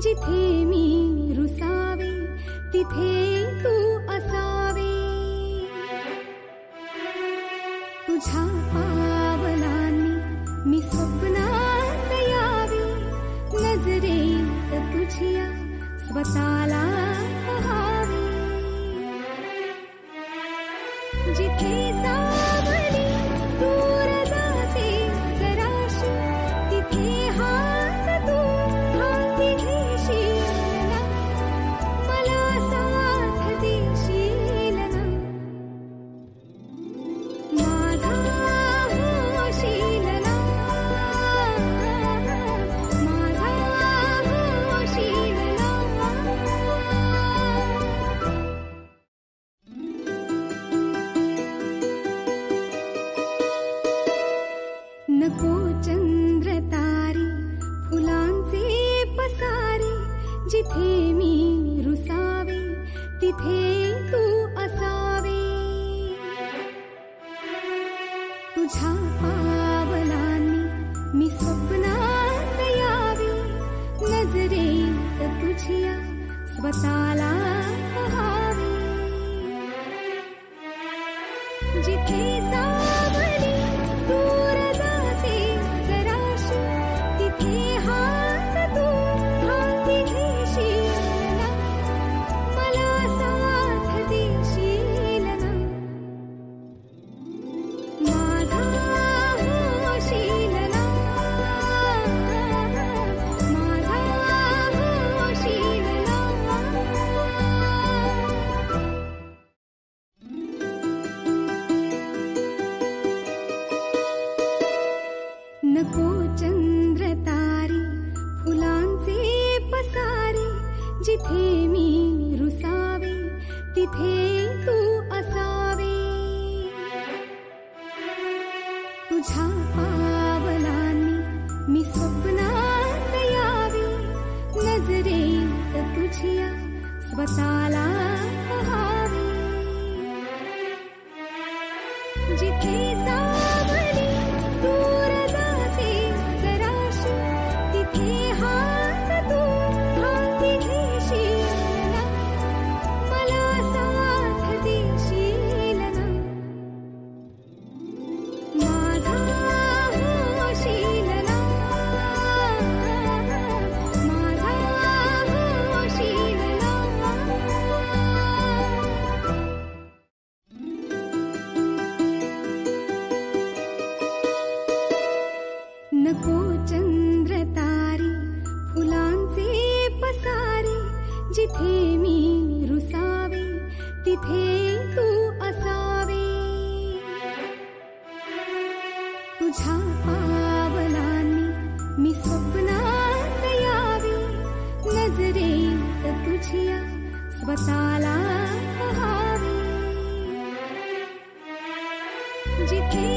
जिथे मी रुसावे तिथे तू असावे, तुझ्या पावलांनी मी स्वप्नात यावे, नजरेत तुझ्या स्वतःला पहावे, जिथे सावली दूर जाते जराशी तिथे हात तू हाती घेशील ना, मला साथ देशील ना, माझा होशील ना, माझा होशील ना. नको चंद्र तारे फुलांचे पसारे, जिथे मी रुसावे तिथे तू असावे, तुझ्या पावलांनी मी स्वप्नात यावे, नजरेत तुझ्या स्वतःला पहावे, जिथे सावली दूर जाते जराशी तिथे हात तू हाती घेशील ना, मला साथ देशील ना, माझा होशील ना, माझा होशील ना. नको चंद्र तारे फुलांचे पसारे, जिथे मी रुसावे तिथे तू असावे, तुझ्या पावलांनी मी स्वप्नात यावे, नजरेत तुझ्या स्वतःला पहावे, जिथे सावली दूर जाते जराशी तिथे हात तू हाती घेशील ना, मला साथ देशील ना, माझा होशील ना, माझा होशील ना. नको चंद्र तारे फुलांचे पसारे, जिथे मी रुसावे तिथे तू असावे, तुझ्या पावलांनी मी स्वप्नात यावे, नजरेत तुझ्या स्वतःला पहावे, जिथे सावली दूर जाते जराशी तिथे हात तू हाती घेशील ना, मला साथ देशील ना, माझा होशील ना, माझा होशील ना. नको चंद्र तारे फुलांचे पसारे, जिथे मी रुसावे तिथे तू असावे, तुझ्या पावलांनी मी स्वप्नात यावे, नजरेत तुझ्या स्वतःला पहावे, जिथे